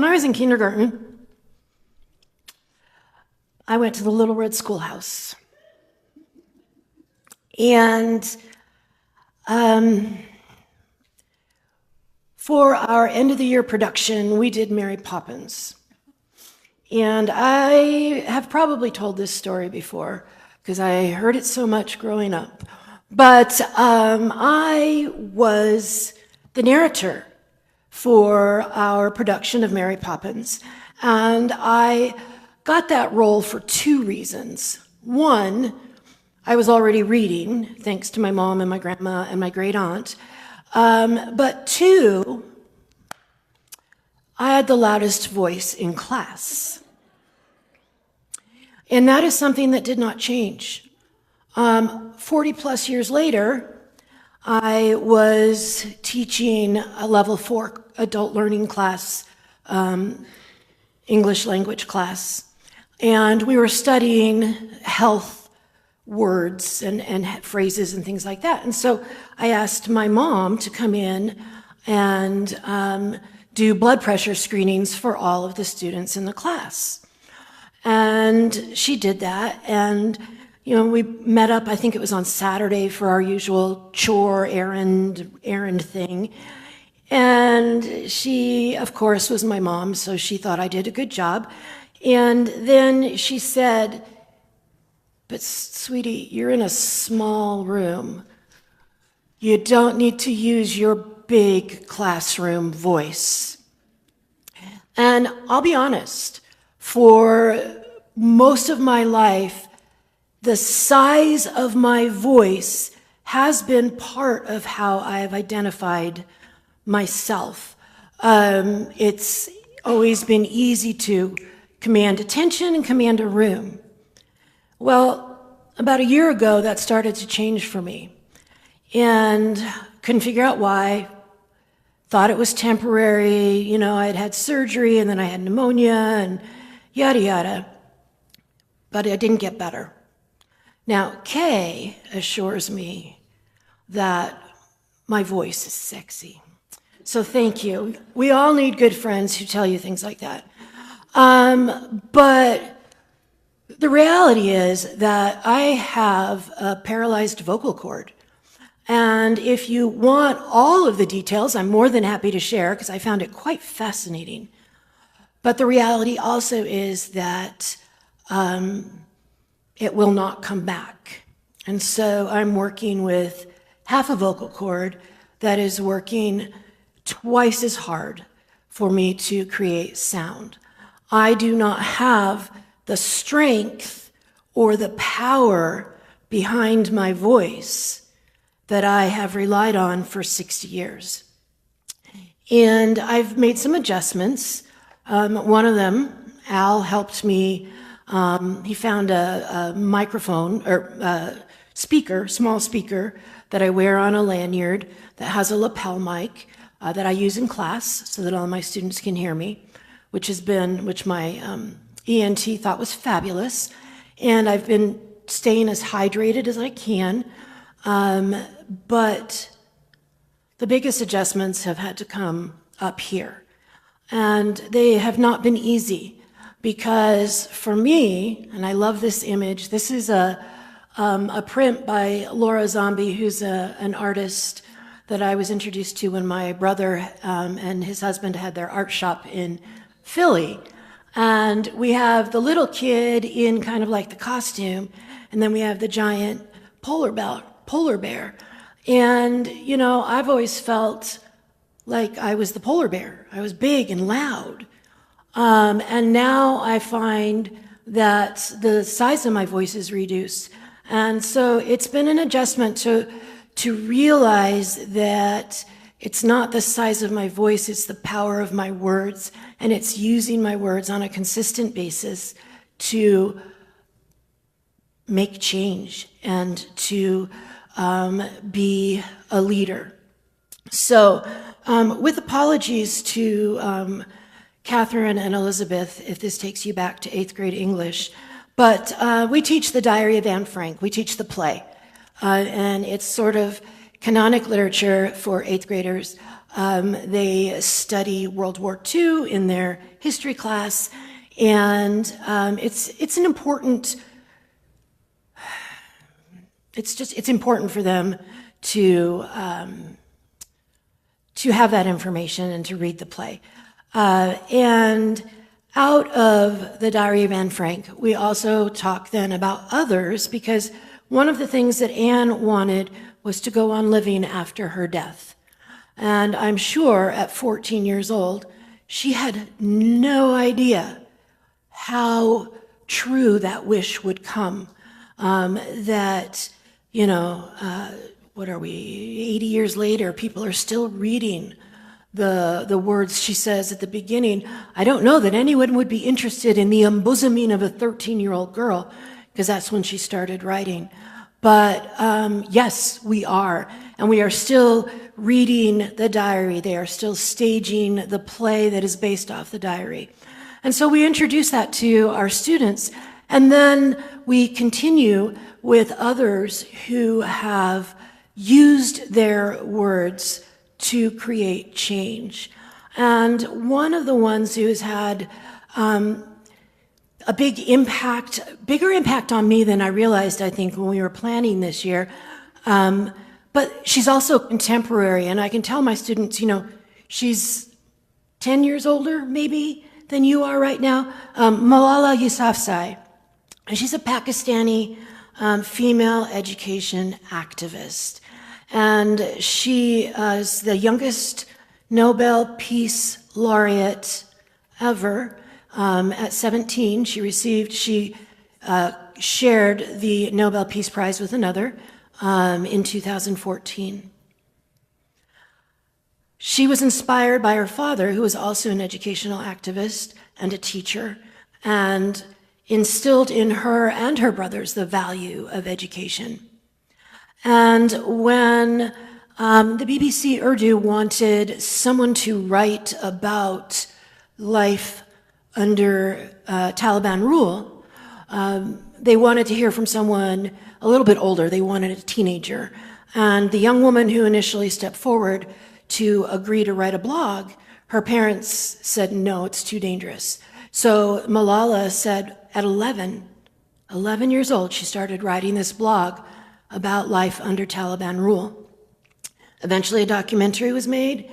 when I was in kindergarten, I went to the Little Red Schoolhouse. And for our end of the year production, we did Mary Poppins. And I have probably told this story before because I heard it so much growing up. But I was the narrator for our production of Mary Poppins. And I got that role for two reasons. One, I was already reading, thanks to my mom and my grandma and my great aunt. But two, I had the loudest voice in class. And that is something that did not change. 40 plus years later, I was teaching a level 4 adult learning class, English language class. And we were studying health words and phrases and things like that. And so I asked my mom to come in and do blood pressure screenings for all of the students in the class. And she did that. And, you know, we met up, I think it was on Saturday for our usual chore errand thing. And she, of course, was my mom, so she thought I did a good job. And then she said, "But sweetie, you're in a small room. You don't need to use your big classroom voice." And I'll be honest, for most of my life, the size of my voice has been part of how I've identified myself. It's always been easy to command attention and command a room. Well, about a year ago, that started to change for me. And couldn't figure out why. Thought it was temporary. You know, I'd had surgery and then I had pneumonia and yada yada. But I didn't get better. Now, Kay assures me that my voice is sexy. So thank you. We all need good friends who tell you things like that. But the reality is that I have a paralyzed vocal cord. And if you want all of the details, I'm more than happy to share because I found it quite fascinating. But the reality also is that it will not come back. And so I'm working with half a vocal cord that is working twice as hard for me to create sound. I do not have the strength or the power behind my voice that I have relied on for 60 years. And I've made some adjustments. One of them, Al helped me. He found a microphone or speaker, small speaker that I wear on a lanyard that has a lapel mic that I use in class so that all my students can hear me, which my ENT thought was fabulous. And I've been staying as hydrated as I can. But the biggest adjustments have had to come up here. And they have not been easy because for me, and I love this image, this is a print by Laura Zombie, who's an artist that I was introduced to when my brother and his husband had their art shop in Philly. And we have the little kid in kind of like the costume, and then we have the giant polar bear. And, you know, I've always felt like I was the polar bear. I was big and loud. And now I find that the size of my voice is reduced. And so it's been an adjustment to realize that it's not the size of my voice, it's the power of my words. And it's using my words on a consistent basis to make change and to be a leader. So with apologies to Catherine and Elizabeth, if this takes you back to 8th grade English, but we teach the Diary of Anne Frank. We teach the play. And it's sort of canonic literature for 8th graders. They study World War II in their history class, and it's an important. It's important for them to have that information and to read the play. And out of the Diary of Anne Frank, we also talk then about others, because one of the things that Anne wanted was to go on living after her death. And I'm sure at 14 years old, she had no idea how true that wish would come. That, what are we, 80 years later, people are still reading the words she says at the beginning. I don't know that anyone would be interested in the unbosoming of a 13-year-old girl, because that's when she started writing. But yes, we are. And we are still reading the diary. They are still staging the play that is based off the diary. And so we introduce that to our students. And then we continue with others who have used their words to create change. And one of the ones who's had a bigger impact on me than I realized, I think, when we were planning this year. But she's also contemporary, and I can tell my students, she's 10 years older, maybe, than you are right now. Malala Yousafzai. And she's a Pakistani female education activist. And she is the youngest Nobel Peace Laureate ever. At 17, she shared the Nobel Peace Prize with another in 2014. She was inspired by her father, who was also an educational activist and a teacher, and instilled in her and her brothers the value of education. And when the BBC Urdu wanted someone to write about life under Taliban rule, they wanted to hear from someone a little bit older. They wanted a teenager. And the young woman who initially stepped forward to agree to write a blog, her parents said, no, it's too dangerous. So Malala said at 11 years old, she started writing this blog about life under Taliban rule. Eventually a documentary was made,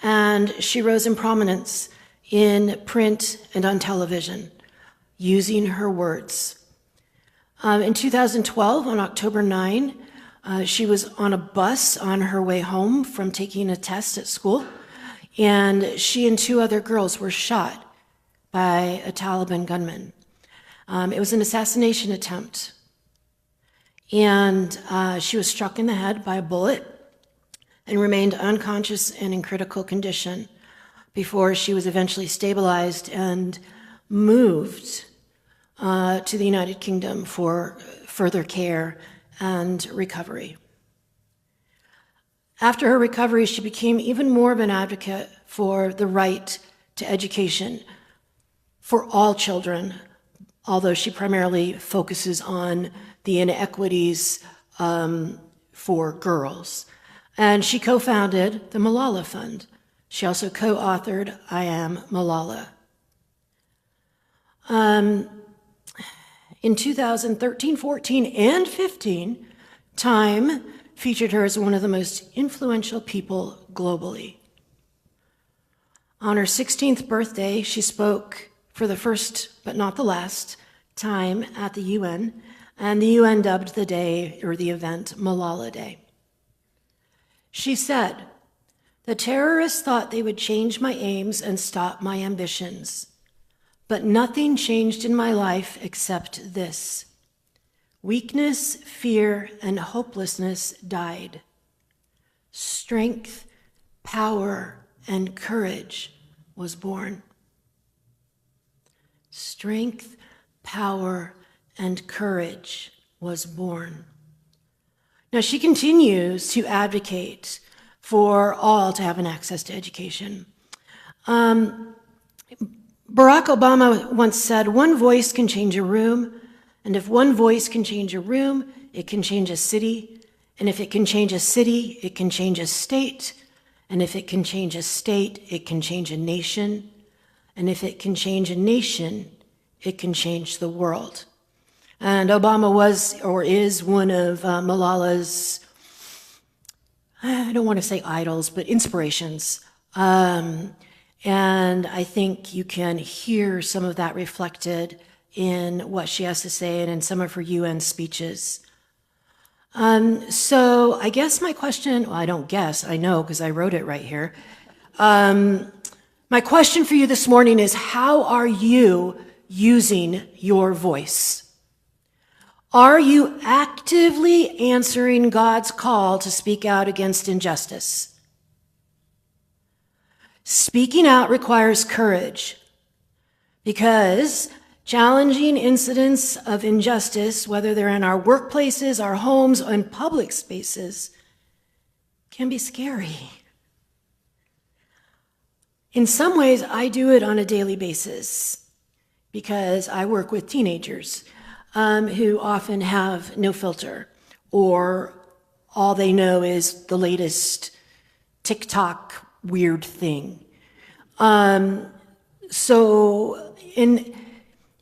and she rose in prominence in print and on television, using her words. In 2012, on October 9, she was on a bus on her way home from taking a test at school, and she and two other girls were shot by a Taliban gunman. It was an assassination attempt, and she was struck in the head by a bullet and remained unconscious and in critical condition before she was eventually stabilized and moved to the United Kingdom for further care and recovery. After her recovery, she became even more of an advocate for the right to education for all children, although she primarily focuses on the inequities for girls. And she co-founded the Malala Fund. She also co-authored I Am Malala. In 2013, 14, and 15, Time featured her as one of the most influential people globally. On her 16th birthday, she spoke for the first, but not the last, time at the UN, and the UN dubbed the day, or the event, Malala Day. She said, "The terrorists thought they would change my aims and stop my ambitions. But nothing changed in my life except this. Weakness, fear, and hopelessness died. Strength, power, and courage was born." Strength, power, and courage was born. Now, she continues to advocate for all to have an access to education. Barack Obama once said, "One voice can change a room, and if one voice can change a room, it can change a city, and if it can change a city, it can change a state, And if it can change a state, it can change a nation. And if it can change a nation, it can change the world. And Obama was or is one of Malala's, I don't want to say idols, but inspirations. And I think you can hear some of that reflected in what she has to say and in some of her UN speeches. So I guess my question, well, I don't guess, I know because I wrote it right here. My question for you this morning is, how are you using your voice? Are you actively answering God's call to speak out against injustice? Speaking out requires courage because challenging incidents of injustice, whether they're in our workplaces, our homes, or in public spaces, can be scary. In some ways, I do it on a daily basis because I work with teenagers who often have no filter, or all they know is the latest TikTok weird thing.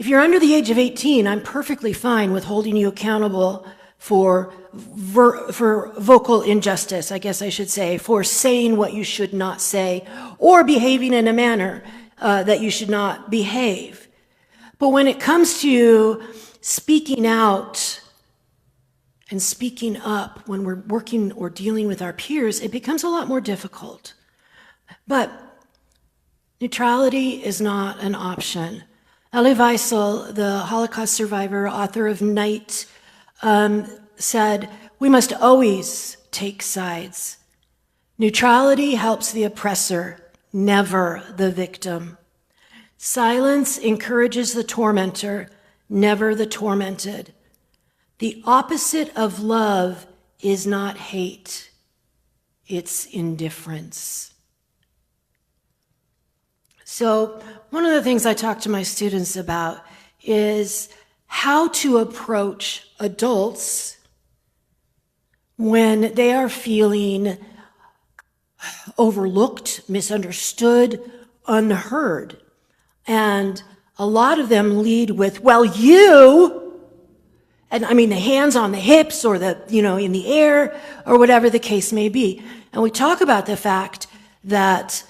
If you're under the age of 18, I'm perfectly fine with holding you accountable for vocal injustice, I guess I should say, for saying what you should not say, or behaving in a manner that you should not behave. But when it comes to speaking out and speaking up when we're working or dealing with our peers, it becomes a lot more difficult. But neutrality is not an option. Elie Wiesel, the Holocaust survivor, author of Night, said, "We must always take sides. Neutrality helps the oppressor, never the victim. Silence encourages the tormentor, never the tormented. The opposite of love is not hate, it's indifference." So one of the things I talk to my students about is how to approach adults when they are feeling overlooked, misunderstood, unheard. And a lot of them lead with, "Well, you," and I mean the hands on the hips or the, in the air or whatever the case may be. And we talk about the fact that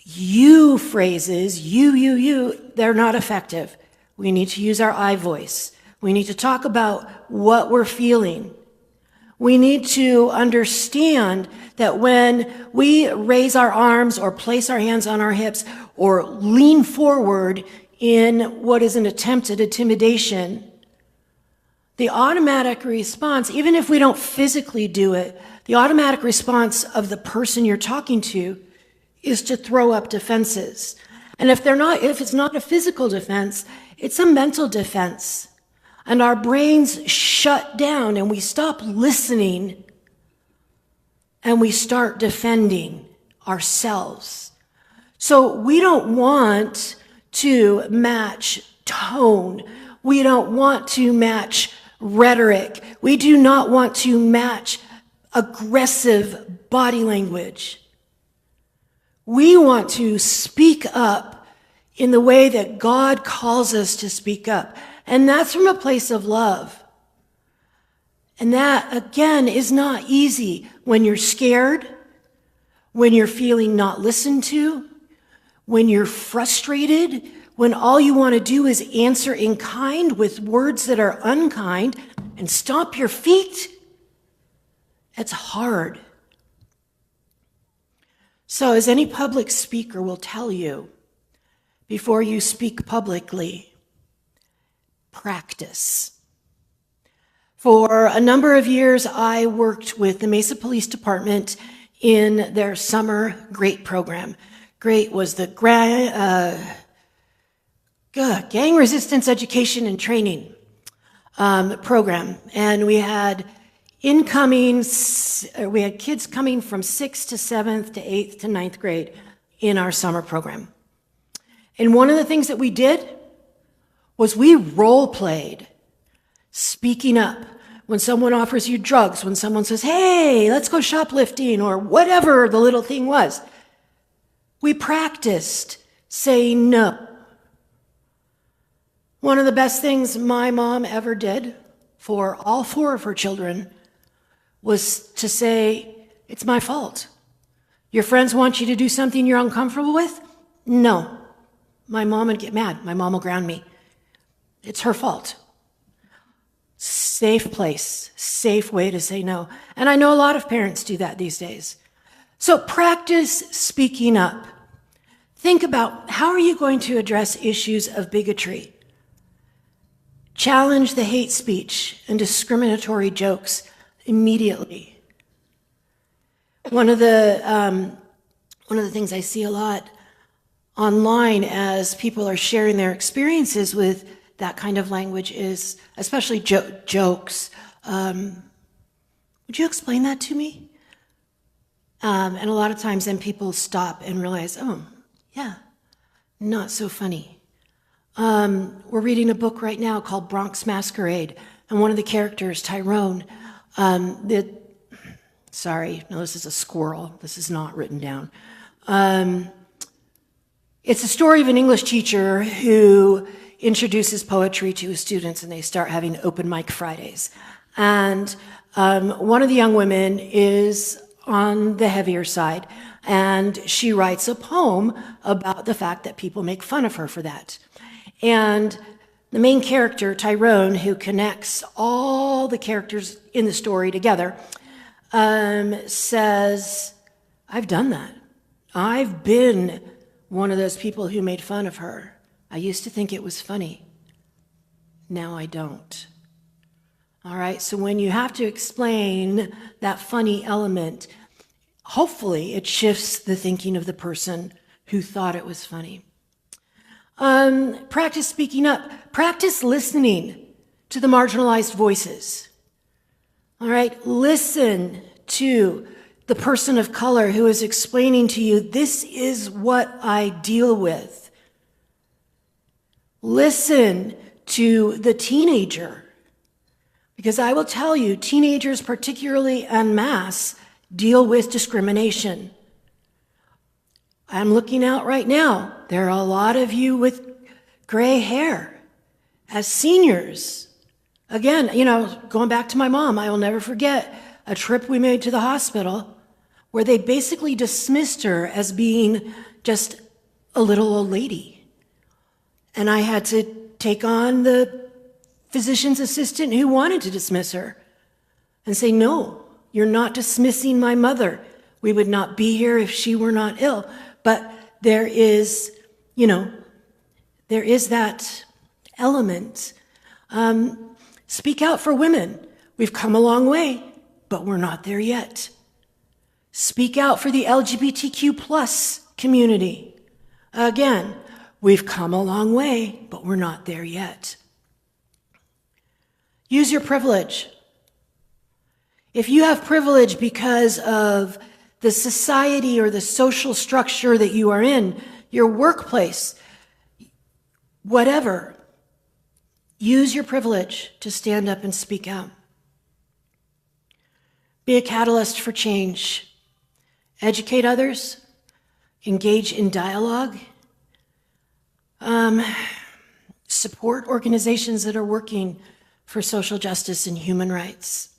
you phrases, you, they're not effective. We need to use our I voice. We need to talk about what we're feeling. We need to understand that when we raise our arms or place our hands on our hips or lean forward in what is an attempt at intimidation, the automatic response, even if we don't physically do it, the automatic response of the person you're talking to is to throw up defenses. And if it's not a physical defense, it's a mental defense. And our brains shut down and we stop listening and we start defending ourselves. So we don't want to match tone. We don't want to match rhetoric. We do not want to match aggressive body language. We want to speak up in the way that God calls us to speak up. And that's from a place of love. And that, again, is not easy when you're scared, when you're feeling not listened to, when you're frustrated, when all you want to do is answer in kind with words that are unkind and stomp your feet. It's hard. So, as any public speaker will tell you, before you speak publicly, practice. For a number of years, I worked with the Mesa Police Department in their summer GREAT program. GREAT was the Gang Resistance Education and Training program. And we had kids coming from 6th to 7th to 8th to 9th grade in our summer program. And one of the things that we did was we role played speaking up. when someone offers you drugs, when someone says, hey, let's go shoplifting, or whatever the little thing was. We practiced saying no. One of the best things my mom ever did for all 4 of her children was to say, it's my fault. Your friends want you to do something you're uncomfortable with? No. My mom would get mad. My mom will ground me. It's her fault. Safe place, safe way to say no. And I know a lot of parents do that these days. So practice speaking up. Think about, how are you going to address issues of bigotry? Challenge the hate speech and discriminatory jokes immediately. One of the things I see a lot online as people are sharing their experiences with that kind of language is, especially jokes. Would you explain that to me? And a lot of times then people stop and realize, oh, yeah, not so funny. We're reading a book right now called Bronx Masquerade, and one of the characters, Tyrone, this is a squirrel. This is not written down. It's a story of an English teacher who introduces poetry to his students, and they start having open mic Fridays. And one of the young women is on the heavier side, and she writes a poem about the fact that people make fun of her for that. And the main character, Tyrone, who connects all the characters in the story together, says, I've done that. I've been one of those people who made fun of her. I used to think it was funny. Now I don't. All right, so when you have to explain that funny element, hopefully it shifts the thinking of the person who thought it was funny. Practice speaking up. Practice listening to the marginalized voices. All right, listen to the person of color who is explaining to you, this is what I deal with. Listen to the teenager, because I will tell you, teenagers, particularly en masse, deal with discrimination. I'm looking out right now. There are a lot of you with gray hair as seniors. Again, going back to my mom, I will never forget a trip we made to the hospital where they basically dismissed her as being just a little old lady. And I had to take on the physician's assistant who wanted to dismiss her and say, no, you're not dismissing my mother. We would not be here if she were not ill. But there is that element. Speak out for women. We've come a long way, but we're not there yet. Speak out for the LGBTQ plus community. Again, we've come a long way, but we're not there yet. Use your privilege. If you have privilege because of the society or the social structure that you are in, your workplace, whatever, use your privilege to stand up and speak out. Be a catalyst for change. Educate others. Engage in dialogue. Support organizations that are working for social justice and human rights.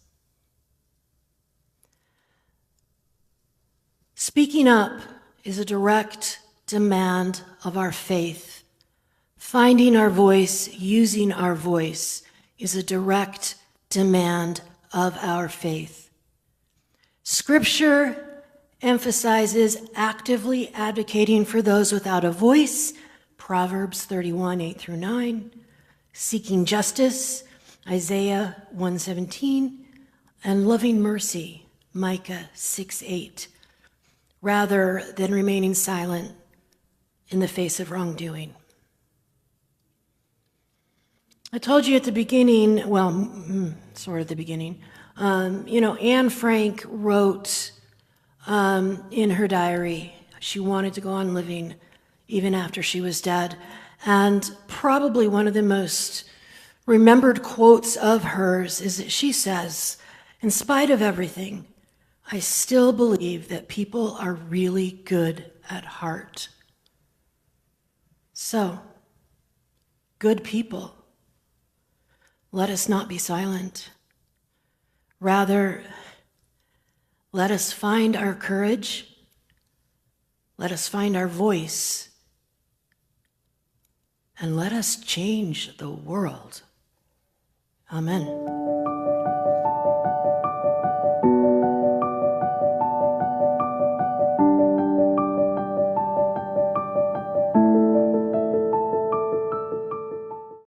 Speaking up is a direct demand of our faith. Finding our voice, using our voice, is a direct demand of our faith. Scripture emphasizes actively advocating for those without a voice, Proverbs 31, 8 through 9, seeking justice, Isaiah 1:17, and loving mercy, Micah 6:8, rather than remaining silent in the face of wrongdoing. I told you at the beginning, sort of the beginning, Anne Frank wrote in her diary, she wanted to go on living even after she was dead. And probably one of the most remembered quotes of hers is that she says, in spite of everything, I still believe that people are really good at heart. So, good people, let us not be silent. Rather, let us find our courage. Let us find our voice. And let us change the world. Amen.